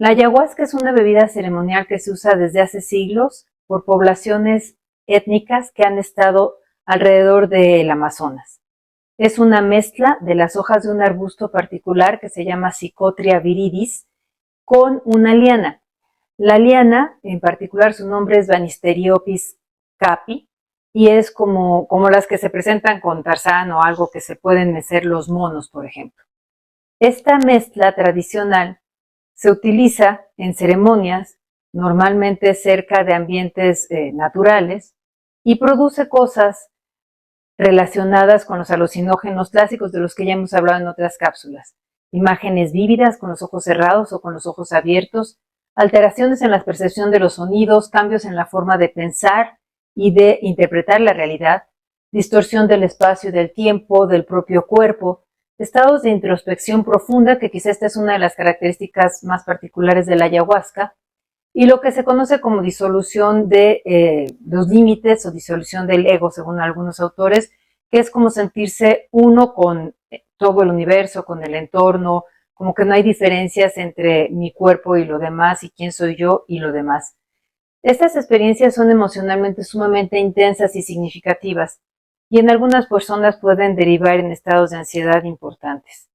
La ayahuasca es una bebida ceremonial que se usa desde hace siglos por poblaciones étnicas que han estado alrededor del Amazonas. Es una mezcla de las hojas de un arbusto particular que se llama Psychotria viridis con una liana. La liana, en particular, su nombre es Banisteriopsis capi y es como las que se presentan con Tarzán o algo que se pueden mecer los monos, por ejemplo. Esta mezcla tradicional se utiliza en ceremonias, normalmente cerca de ambientes naturales, y produce cosas relacionadas con los alucinógenos clásicos de los que ya hemos hablado en otras cápsulas. Imágenes vívidas con los ojos cerrados o con los ojos abiertos, alteraciones en la percepción de los sonidos, cambios en la forma de pensar y de interpretar la realidad, distorsión del espacio y del tiempo, del propio cuerpo, estados de introspección profunda, que quizá esta es una de las características más particulares de la ayahuasca, y lo que se conoce como disolución de los límites o disolución del ego, según algunos autores, que es como sentirse uno con todo el universo, con el entorno, como que no hay diferencias entre mi cuerpo y lo demás, y quién soy yo y lo demás. Estas experiencias son emocionalmente sumamente intensas y significativas, y en algunas personas pueden derivar en estados de ansiedad importantes.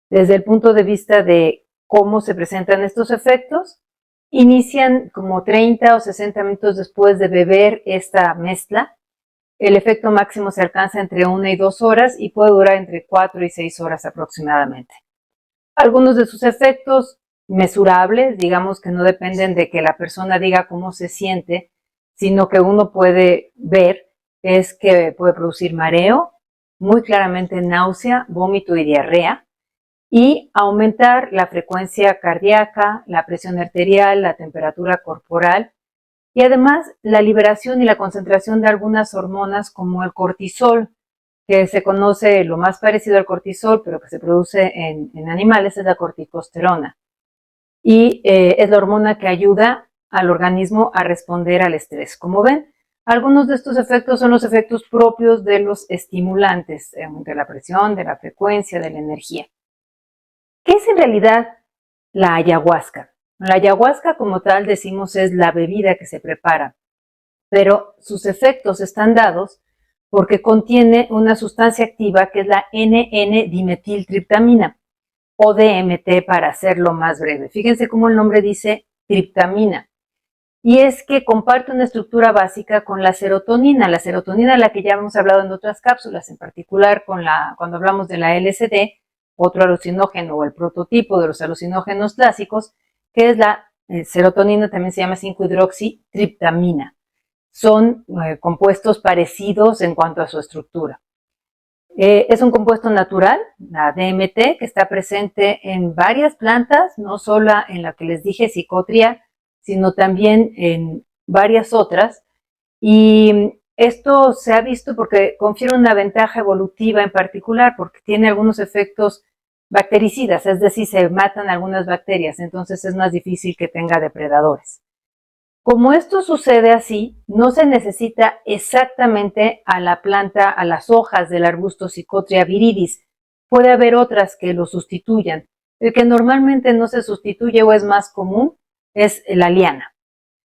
Desde el punto de vista de cómo se presentan estos efectos, inician como 30 o 60 minutos después de beber esta mezcla. El efecto máximo se alcanza entre 1 y 2 horas y puede durar entre 4 y 6 horas aproximadamente. Algunos de sus efectos mesurables, digamos que no dependen de que la persona diga cómo se siente, sino que uno puede ver, es que puede producir mareo, muy claramente náusea, vómito y diarrea, y aumentar la frecuencia cardíaca, la presión arterial, la temperatura corporal, y además la liberación y la concentración de algunas hormonas como el cortisol, que se conoce lo más parecido al cortisol, pero que se produce en animales, es la corticosterona. Y es la hormona que ayuda al organismo a responder al estrés. Como ven, algunos de estos efectos son los efectos propios de los estimulantes, de la presión, de la frecuencia, de la energía. ¿Qué es en realidad la ayahuasca? La ayahuasca, como tal, decimos, es la bebida que se prepara, pero sus efectos están dados porque contiene una sustancia activa que es la NN-dimetiltriptamina, o DMT para hacerlo más breve. Fíjense cómo el nombre dice triptamina. Y es que comparte una estructura básica con la serotonina la que ya hemos hablado en otras cápsulas, en particular cuando hablamos de la LSD, otro alucinógeno o el prototipo de los alucinógenos clásicos, que es la serotonina, también se llama 5-hidroxitriptamina. Son compuestos parecidos en cuanto a su estructura. Es un compuesto natural, la DMT, que está presente en varias plantas, no solo en la que les dije, Psychotria, sino también en varias otras. Y esto se ha visto porque confiere una ventaja evolutiva en particular, porque tiene algunos efectos bactericidas, es decir, se matan algunas bacterias, entonces es más difícil que tenga depredadores. Como esto sucede así, no se necesita exactamente a la planta, a las hojas del arbusto Psychotria viridis. Puede haber otras que lo sustituyan. El que normalmente no se sustituye o es más común es la liana.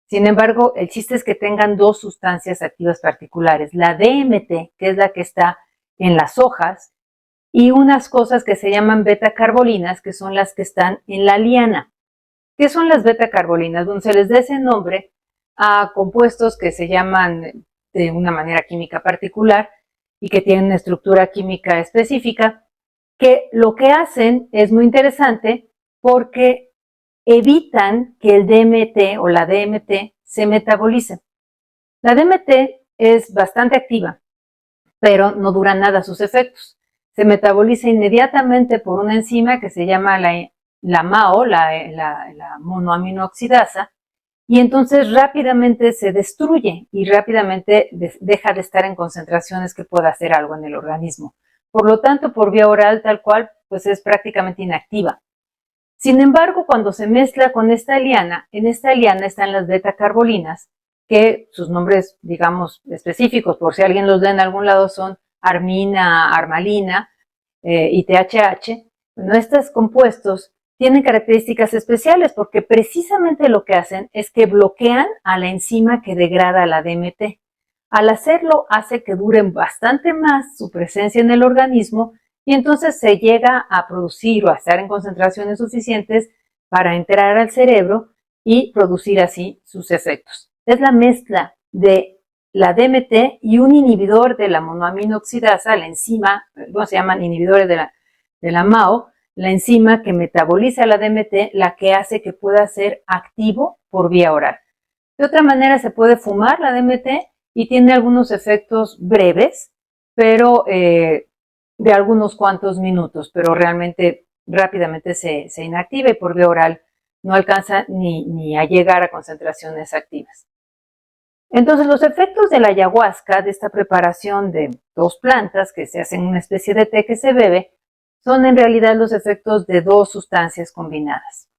Sin embargo, el chiste es que tengan dos sustancias activas particulares, la DMT, que es la que está en las hojas, y unas cosas que se llaman beta-carbolinas, que son las que están en la liana. ¿Qué son las beta-carbolinas? Donde se les da ese nombre a compuestos que se llaman de una manera química particular y que tienen una estructura química específica, que lo que hacen es muy interesante porque evitan que el DMT o la DMT se metabolice. La DMT es bastante activa, pero no dura nada sus efectos. Se metaboliza inmediatamente por una enzima que se llama la MAO, la monoaminoxidasa, y entonces rápidamente se destruye y rápidamente deja de estar en concentraciones que pueda hacer algo en el organismo. Por lo tanto, por vía oral tal cual, pues es prácticamente inactiva. Sin embargo, cuando se mezcla con esta liana, en esta liana están las beta-carbolinas, que sus nombres, digamos, específicos, por si alguien los lee en algún lado, son armina, armalina y THH. Bueno, estos compuestos tienen características especiales porque precisamente lo que hacen es que bloquean a la enzima que degrada la DMT. Al hacerlo hace que duren bastante más su presencia en el organismo y entonces se llega a producir o a estar en concentraciones suficientes para entrar al cerebro y producir así sus efectos. Es la mezcla de la DMT y un inhibidor de la monoamino oxidasa, la enzima, bueno, se llaman inhibidores de la MAO, la enzima que metaboliza la DMT, la que hace que pueda ser activo por vía oral. De otra manera se puede fumar la DMT y tiene algunos efectos breves, pero de algunos cuantos minutos, pero realmente rápidamente se inactiva y por vía oral no alcanza ni a llegar a concentraciones activas. Entonces, los efectos de la ayahuasca, de esta preparación de dos plantas que se hacen una especie de té que se bebe, son en realidad los efectos de dos sustancias combinadas.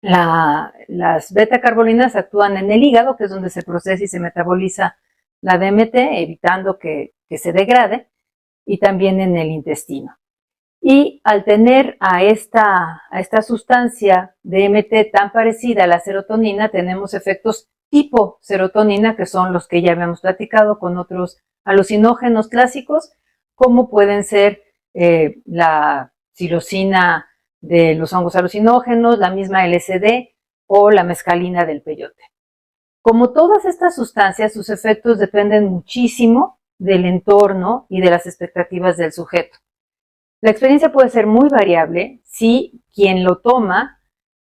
Las beta-carbolinas actúan en el hígado, que es donde se procesa y se metaboliza la DMT, evitando que se degrade, y también en el intestino. Y al tener a esta sustancia DMT tan parecida a la serotonina, tenemos efectos tipo serotonina, que son los que ya habíamos platicado con otros alucinógenos clásicos, como pueden ser la psilocina de los hongos alucinógenos, la misma LSD o la mescalina del peyote. Como todas estas sustancias, sus efectos dependen muchísimo del entorno y de las expectativas del sujeto. La experiencia puede ser muy variable si quien lo toma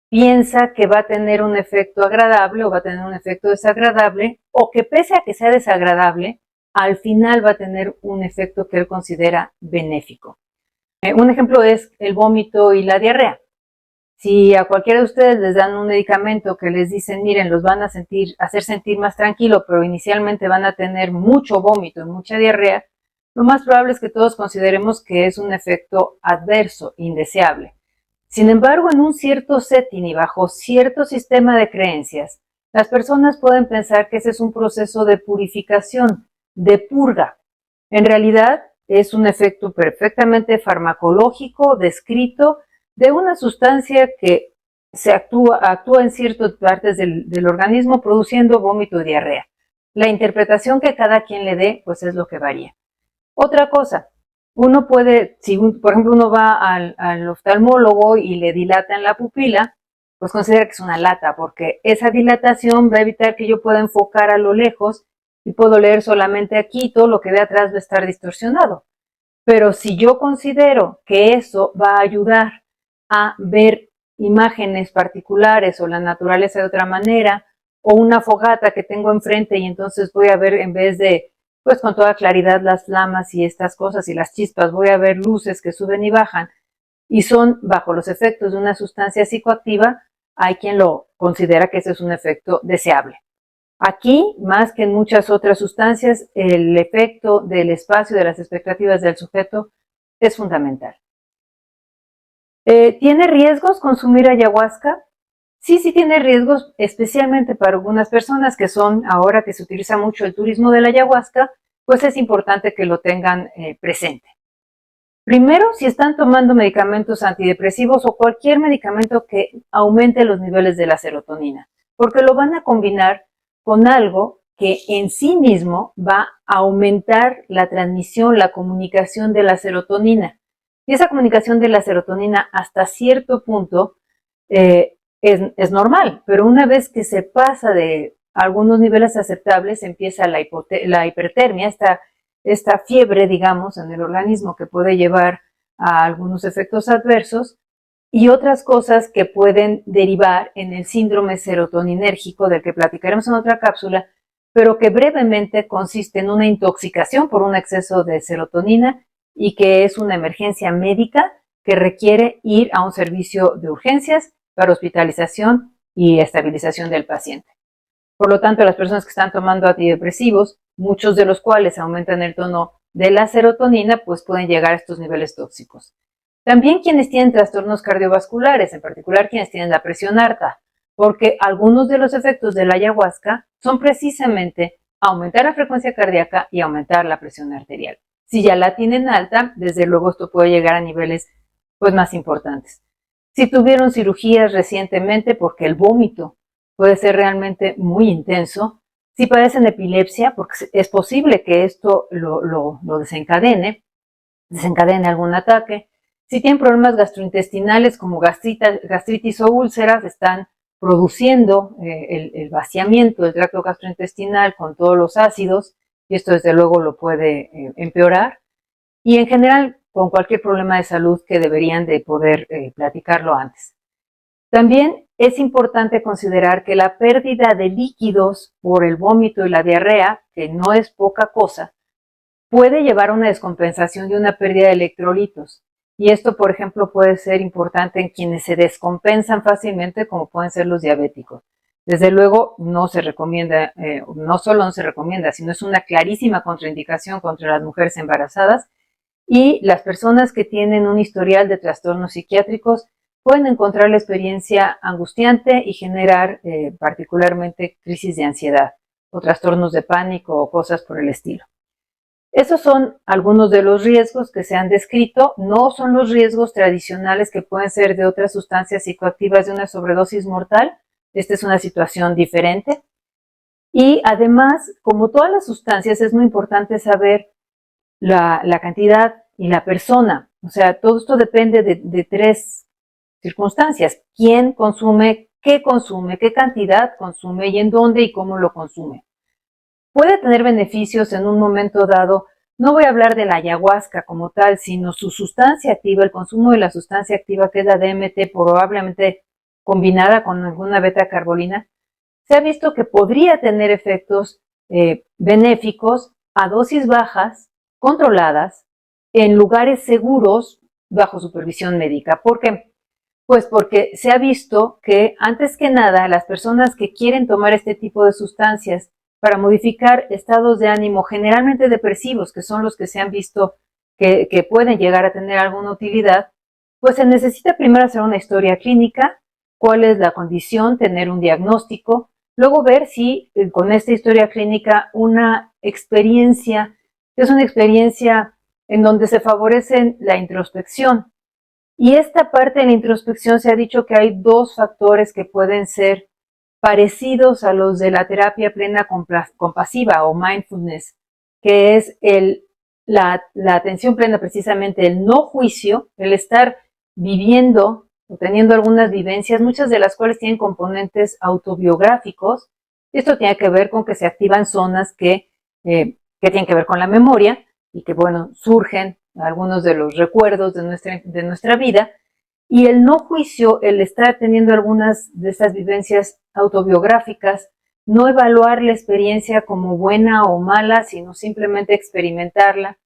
piensa que va a tener un efecto agradable o va a tener un efecto desagradable, o que pese a que sea desagradable, al final va a tener un efecto que él considera benéfico. Un ejemplo es el vómito y la diarrea. Si a cualquiera de ustedes les dan un medicamento que les dicen, miren, los van a hacer sentir más tranquilo, pero inicialmente van a tener mucho vómito y mucha diarrea, lo más probable es que todos consideremos que es un efecto adverso, indeseable. Sin embargo, en un cierto setting y bajo cierto sistema de creencias, las personas pueden pensar que ese es un proceso de purificación, de purga. En realidad, es un efecto perfectamente farmacológico, descrito, de una sustancia que actúa en ciertas partes del organismo produciendo vómito y diarrea. La interpretación que cada quien le dé, pues es lo que varía. Otra cosa, uno puede, si por ejemplo uno va al oftalmólogo y le dilatan la pupila, pues considera que es una lata, porque esa dilatación va a evitar que yo pueda enfocar a lo lejos y puedo leer solamente aquí, todo lo que ve atrás va a estar distorsionado. Pero si yo considero que eso va a ayudar a ver imágenes particulares o la naturaleza de otra manera, o una fogata que tengo enfrente y entonces voy a ver, en vez de pues con toda claridad las flamas y estas cosas y las chispas, voy a ver luces que suben y bajan y son bajo los efectos de una sustancia psicoactiva, hay quien lo considera que ese es un efecto deseable. Aquí, más que en muchas otras sustancias, el efecto del espacio, de las expectativas del sujeto, es fundamental. ¿Tiene riesgos consumir ayahuasca? Sí tiene riesgos, especialmente para algunas personas que son, ahora que se utiliza mucho el turismo de la ayahuasca, pues es importante que lo tengan presente. Primero, si están tomando medicamentos antidepresivos o cualquier medicamento que aumente los niveles de la serotonina, porque lo van a combinar con algo que en sí mismo va a aumentar la transmisión, la comunicación de la serotonina. Y esa comunicación de la serotonina hasta cierto punto es normal, pero una vez que se pasa de algunos niveles aceptables, empieza la hipertermia, esta fiebre, digamos, en el organismo que puede llevar a algunos efectos adversos y otras cosas que pueden derivar en el síndrome serotoninérgico del que platicaremos en otra cápsula, pero que brevemente consiste en una intoxicación por un exceso de serotonina y que es una emergencia médica que requiere ir a un servicio de urgencias para hospitalización y estabilización del paciente. Por lo tanto, las personas que están tomando antidepresivos, muchos de los cuales aumentan el tono de la serotonina, pues pueden llegar a estos niveles tóxicos. También quienes tienen trastornos cardiovasculares, en particular quienes tienen la presión alta, porque algunos de los efectos de la ayahuasca son precisamente aumentar la frecuencia cardíaca y aumentar la presión arterial. Si ya la tienen alta, desde luego esto puede llegar a niveles pues más importantes. si tuvieron cirugías recientemente, porque el vómito puede ser realmente muy intenso, si padecen epilepsia, porque es posible que esto lo desencadene algún ataque, si tienen problemas gastrointestinales como gastritis o úlceras, están produciendo el vaciamiento del tracto gastrointestinal con todos los ácidos, y esto desde luego lo puede empeorar, y en general con cualquier problema de salud que deberían de poder platicarlo antes. También es importante considerar que la pérdida de líquidos por el vómito y la diarrea, que no es poca cosa, puede llevar a una descompensación y una pérdida de electrolitos. Y esto, por ejemplo, puede ser importante en quienes se descompensan fácilmente, como pueden ser los diabéticos. Desde luego, no se recomienda, no solo no se recomienda, sino es una clarísima contraindicación contra las mujeres embarazadas, y las personas que tienen un historial de trastornos psiquiátricos pueden encontrar la experiencia angustiante y generar particularmente crisis de ansiedad o trastornos de pánico o cosas por el estilo. Esos son algunos de los riesgos que se han descrito. No son los riesgos tradicionales que pueden ser de otras sustancias psicoactivas de una sobredosis mortal. Esta es una situación diferente. Y además, como todas las sustancias, es muy importante saber la cantidad y la persona. O sea, todo esto depende de tres circunstancias: quién consume, qué cantidad consume y en dónde y cómo lo consume. Puede tener beneficios en un momento dado. No voy a hablar de la ayahuasca como tal, sino su sustancia activa, el consumo de la sustancia activa, que es la DMT, probablemente combinada con alguna beta-carbolina. Se ha visto que podría tener efectos benéficos a dosis bajas, controladas, en lugares seguros, bajo supervisión médica. ¿Por qué? Pues porque se ha visto que, antes que nada, las personas que quieren tomar este tipo de sustancias para modificar estados de ánimo generalmente depresivos, que son los que se han visto que pueden llegar a tener alguna utilidad, pues se necesita primero hacer una historia clínica, cuál es la condición, tener un diagnóstico, luego ver si con esta historia clínica una experiencia, es una experiencia en donde se favorece la introspección. Y esta parte de la introspección, se ha dicho que hay dos factores que pueden ser parecidos a los de la terapia plena compasiva o mindfulness, que es la atención plena, precisamente el no juicio, el estar viviendo o teniendo algunas vivencias, muchas de las cuales tienen componentes autobiográficos. Esto tiene que ver con que se activan zonas que tienen que ver con la memoria y que, bueno, surgen algunos de los recuerdos de nuestra vida. Y el no juicio, el estar teniendo algunas de estas vivencias autobiográficas, no evaluar la experiencia como buena o mala, sino simplemente experimentarla,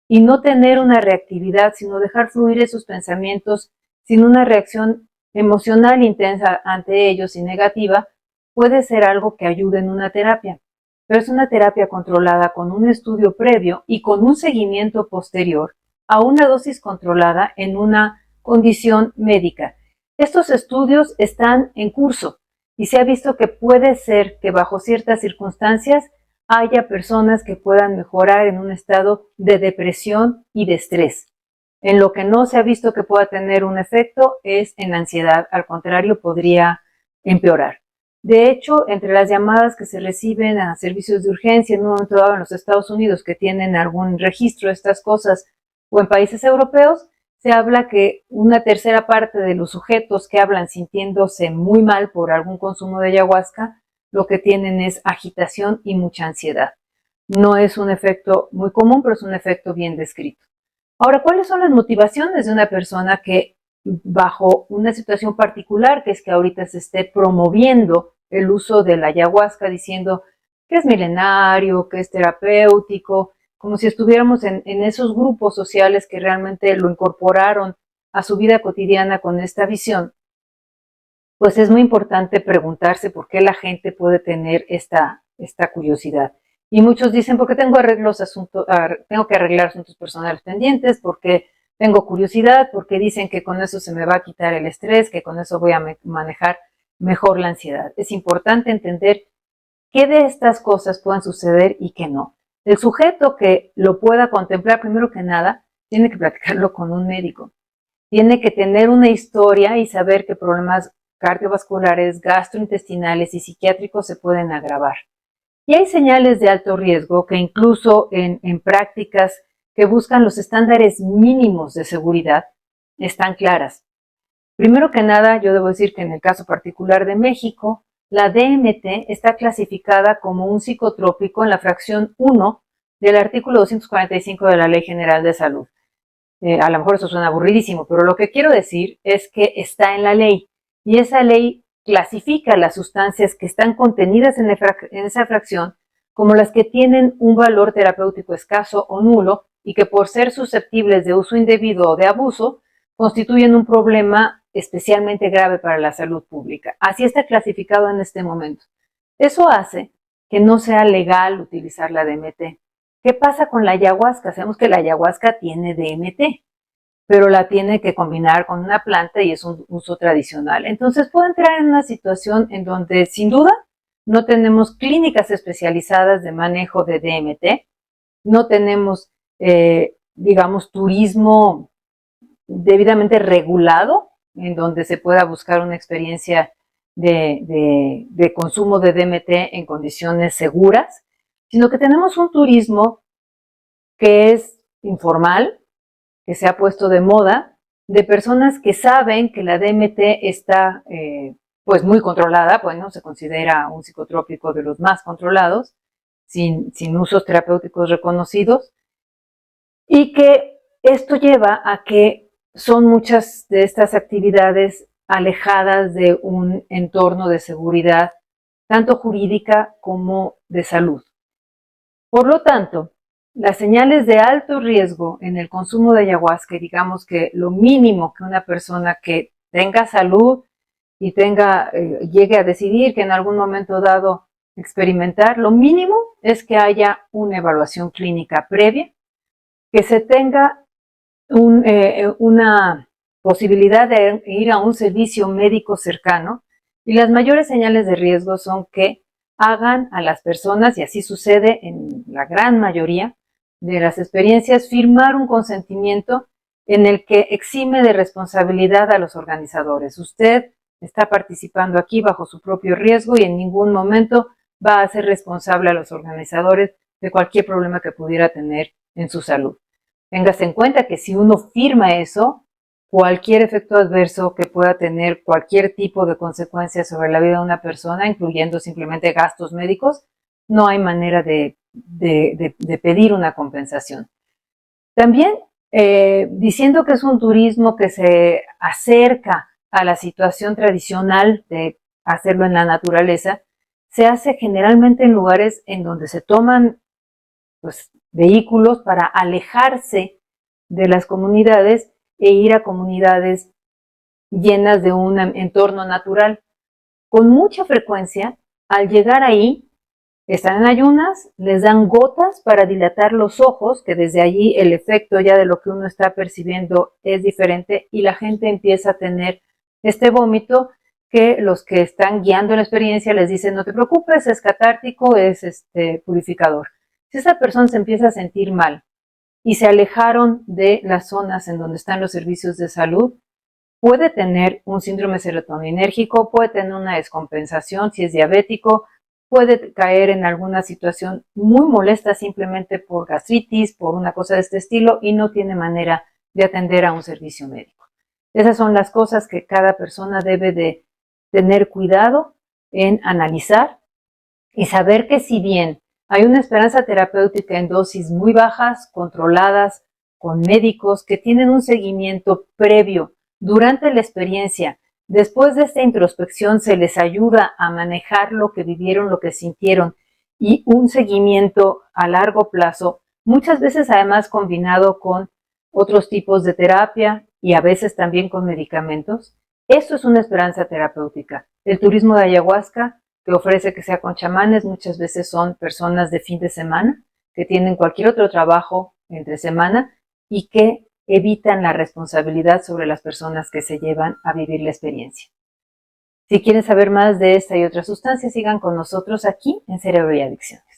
y no tener una reactividad, sino dejar fluir esos pensamientos sin una reacción emocional intensa ante ellos y negativa, puede ser algo que ayude en una terapia. Pero es una terapia controlada con un estudio previo y con un seguimiento posterior a una dosis controlada en una condición médica. Estos estudios están en curso y se ha visto que puede ser que bajo ciertas circunstancias haya personas que puedan mejorar en un estado de depresión y de estrés. En lo que no se ha visto que pueda tener un efecto es en la ansiedad, al contrario, podría empeorar. De hecho, entre las llamadas que se reciben a servicios de urgencia en un momento dado en los Estados Unidos, que tienen algún registro de estas cosas, o en países europeos, se habla que una tercera parte de los sujetos que hablan sintiéndose muy mal por algún consumo de ayahuasca, lo que tienen es agitación y mucha ansiedad. No es un efecto muy común, pero es un efecto bien descrito. Ahora, ¿cuáles son las motivaciones de una persona que, bajo una situación particular, que es que ahorita se esté promoviendo el uso de la ayahuasca, diciendo que es milenario, que es terapéutico, como si estuviéramos en esos grupos sociales que realmente lo incorporaron a su vida cotidiana con esta visión? Pues es muy importante preguntarse por qué la gente puede tener esta curiosidad. Y muchos dicen, porque tengo que arreglar asuntos personales pendientes, porque tengo curiosidad, porque dicen que con eso se me va a quitar el estrés, que con eso voy a manejar mejor la ansiedad. Es importante entender qué de estas cosas pueden suceder y qué no. El sujeto que lo pueda contemplar, primero que nada, tiene que platicarlo con un médico. tiene que tener una historia y saber que problemas cardiovasculares, gastrointestinales y psiquiátricos se pueden agravar. Y hay señales de alto riesgo que incluso en prácticas que buscan los estándares mínimos de seguridad están claras. Primero que nada, yo debo decir que en el caso particular de México, la DMT está clasificada como un psicotrópico en la fracción 1 del artículo 245 de la Ley General de Salud. A lo mejor eso suena aburridísimo, pero lo que quiero decir es que está en la ley y esa ley clasifica las sustancias que están contenidas en esa fracción como las que tienen un valor terapéutico escaso o nulo y que por ser susceptibles de uso indebido o de abuso constituyen un problema especialmente grave para la salud pública. Así está clasificado en este momento. Eso hace que no sea legal utilizar la DMT. ¿Qué pasa con la ayahuasca? Sabemos que la ayahuasca tiene DMT, pero la tiene que combinar con una planta y es un uso tradicional. Entonces puede entrar en una situación en donde sin duda no tenemos clínicas especializadas de manejo de DMT, no tenemos, digamos, turismo debidamente regulado en donde se pueda buscar una experiencia de consumo de DMT en condiciones seguras, sino que tenemos un turismo que es informal, que se ha puesto de moda, de personas que saben que la DMT está pues muy controlada, bueno, se considera un psicotrópico de los más controlados, sin usos terapéuticos reconocidos, y que esto lleva a que son muchas de estas actividades alejadas de un entorno de seguridad, tanto jurídica como de salud. Por lo tanto, las señales de alto riesgo en el consumo de ayahuasca, y digamos que lo mínimo que una persona que tenga salud y llegue a decidir que en algún momento dado experimentar, lo mínimo es que haya una evaluación clínica previa, que se tenga una posibilidad de ir a un servicio médico cercano, y las mayores señales de riesgo son que hagan a las personas, y así sucede en la gran mayoría de las experiencias, firmar un consentimiento en el que exime de responsabilidad a los organizadores. Usted está participando aquí bajo su propio riesgo y en ningún momento va a ser responsable a los organizadores de cualquier problema que pudiera tener en su salud. Téngase en cuenta que si uno firma eso, cualquier efecto adverso que pueda tener cualquier tipo de consecuencia sobre la vida de una persona, incluyendo simplemente gastos médicos, no hay manera de pedir una compensación. También diciendo que es un turismo que se acerca a la situación tradicional de hacerlo en la naturaleza, se hace generalmente en lugares en donde se toman pues, vehículos para alejarse de las comunidades e ir a comunidades llenas de un entorno natural. Con mucha frecuencia, al llegar ahí, están en ayunas, les dan gotas para dilatar los ojos, que desde allí el efecto ya de lo que uno está percibiendo es diferente, y la gente empieza a tener este vómito que los que están guiando la experiencia les dicen: no te preocupes, es catártico, es purificador. Si esa persona se empieza a sentir mal y se alejaron de las zonas en donde están los servicios de salud, puede tener un síndrome serotoninérgico, puede tener una descompensación si es diabético, puede caer en alguna situación muy molesta simplemente por gastritis, por una cosa de este estilo, y no tiene manera de atender a un servicio médico. Esas son las cosas que cada persona debe de tener cuidado en analizar y saber que si bien hay una esperanza terapéutica en dosis muy bajas, controladas, con médicos que tienen un seguimiento previo durante la experiencia, después de esta introspección se les ayuda a manejar lo que vivieron, lo que sintieron, y un seguimiento a largo plazo, muchas veces además combinado con otros tipos de terapia y a veces también con medicamentos. Esto es una esperanza terapéutica. El turismo de ayahuasca, que ofrece que sea con chamanes, muchas veces son personas de fin de semana que tienen cualquier otro trabajo entre semana y que evitan la responsabilidad sobre las personas que se llevan a vivir la experiencia. Si quieren saber más de esta y otras sustancias, sigan con nosotros aquí en Cerebro y Adicciones.